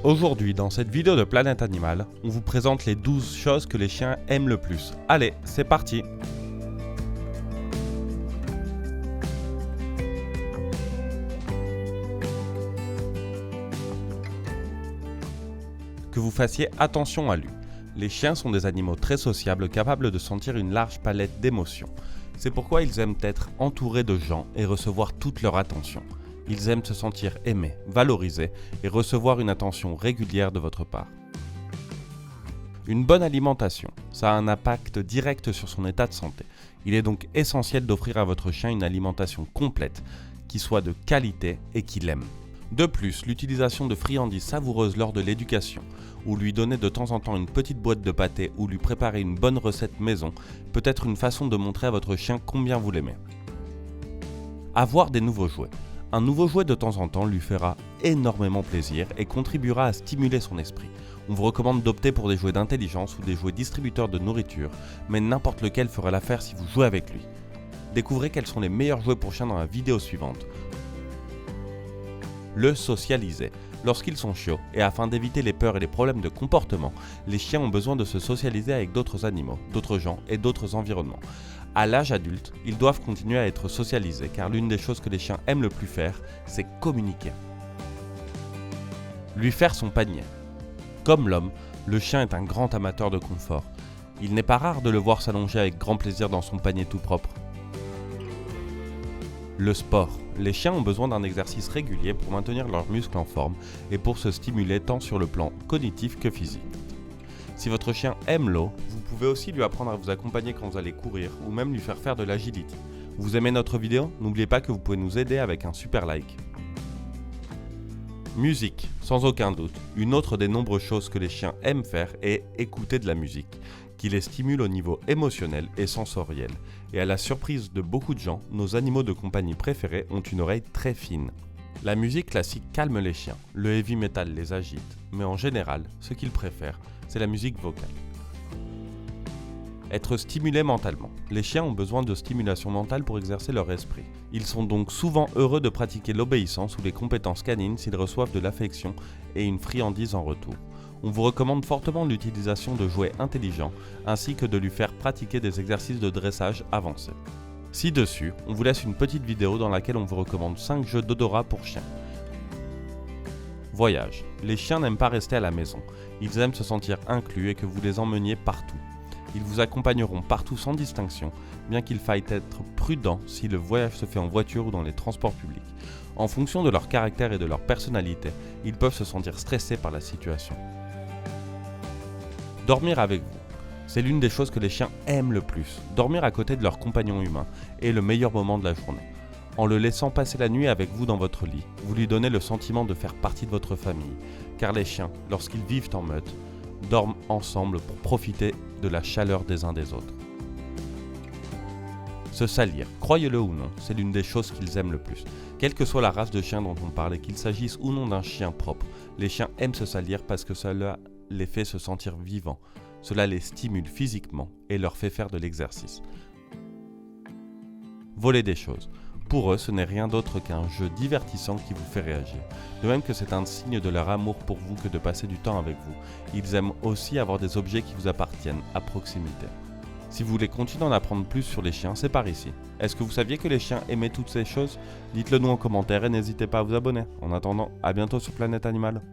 Aujourd'hui, dans cette vidéo de Planète Animal, on vous présente les 12 choses que les chiens aiment le plus. Allez, c'est parti! Que vous fassiez attention à lui. Les chiens sont des animaux très sociables capables de sentir une large palette d'émotions. C'est pourquoi ils aiment être entourés de gens et recevoir toute leur attention. Ils aiment se sentir aimés, valorisés et recevoir une attention régulière de votre part. Une bonne alimentation, ça a un impact direct sur son état de santé. Il est donc essentiel d'offrir à votre chien une alimentation complète, qui soit de qualité et qu'il aime. De plus, l'utilisation de friandises savoureuses lors de l'éducation, ou lui donner de temps en temps une petite boîte de pâté ou lui préparer une bonne recette maison, peut être une façon de montrer à votre chien combien vous l'aimez. Avoir des nouveaux jouets. Un nouveau jouet de temps en temps lui fera énormément plaisir et contribuera à stimuler son esprit. On vous recommande d'opter pour des jouets d'intelligence ou des jouets distributeurs de nourriture, mais n'importe lequel fera l'affaire si vous jouez avec lui. Découvrez quels sont les meilleurs jouets pour chiens dans la vidéo suivante. Le socialiser. Lorsqu'ils sont chiots et afin d'éviter les peurs et les problèmes de comportement, les chiens ont besoin de se socialiser avec d'autres animaux, d'autres gens et d'autres environnements. À l'âge adulte, ils doivent continuer à être socialisés car l'une des choses que les chiens aiment le plus faire, c'est communiquer. Lui faire son panier. Comme l'homme, le chien est un grand amateur de confort. Il n'est pas rare de le voir s'allonger avec grand plaisir dans son panier tout propre. Le sport. Les chiens ont besoin d'un exercice régulier pour maintenir leurs muscles en forme et pour se stimuler tant sur le plan cognitif que physique. Si votre chien aime l'eau, vous pouvez aussi lui apprendre à vous accompagner quand vous allez courir ou même lui faire de l'agility. Vous aimez notre vidéo? N'oubliez pas que vous pouvez nous aider avec un super like. Musique, sans aucun doute. Une autre des nombreuses choses que les chiens aiment faire est écouter de la musique, qui les stimule au niveau émotionnel et sensoriel. Et à la surprise de beaucoup de gens, nos animaux de compagnie préférés ont une oreille très fine. La musique classique calme les chiens, le heavy metal les agite, mais en général, ce qu'ils préfèrent, c'est la musique vocale. Être stimulé mentalement. Les chiens ont besoin de stimulation mentale pour exercer leur esprit. Ils sont donc souvent heureux de pratiquer l'obéissance ou les compétences canines s'ils reçoivent de l'affection et une friandise en retour. On vous recommande fortement l'utilisation de jouets intelligents ainsi que de lui faire pratiquer des exercices de dressage avancés. Ci-dessus, on vous laisse une petite vidéo dans laquelle on vous recommande 5 jeux d'odorat pour chiens. Voyage. Les chiens n'aiment pas rester à la maison. Ils aiment se sentir inclus et que vous les emmeniez partout. Ils vous accompagneront partout sans distinction, bien qu'il faille être prudent si le voyage se fait en voiture ou dans les transports publics. En fonction de leur caractère et de leur personnalité, ils peuvent se sentir stressés par la situation. Dormir avec vous. C'est l'une des choses que les chiens aiment le plus. Dormir à côté de leur compagnon humain est le meilleur moment de la journée. En le laissant passer la nuit avec vous dans votre lit, vous lui donnez le sentiment de faire partie de votre famille, car les chiens, lorsqu'ils vivent en meute, dorment ensemble pour profiter de la chaleur des uns des autres. Se salir, croyez-le ou non, c'est l'une des choses qu'ils aiment le plus. Quelle que soit la race de chien dont on parle et qu'il s'agisse ou non d'un chien propre, les chiens aiment se salir parce que cela les fait se sentir vivants. Cela les stimule physiquement et leur fait faire de l'exercice. Voler des choses. Pour eux, ce n'est rien d'autre qu'un jeu divertissant qui vous fait réagir. De même que c'est un signe de leur amour pour vous que de passer du temps avec vous. Ils aiment aussi avoir des objets qui vous appartiennent à proximité. Si vous voulez continuer d'en apprendre plus sur les chiens, c'est par ici. Est-ce que vous saviez que les chiens aimaient toutes ces choses? Dites-le nous en commentaire et n'hésitez pas à vous abonner. En attendant, à bientôt sur Planète Animal.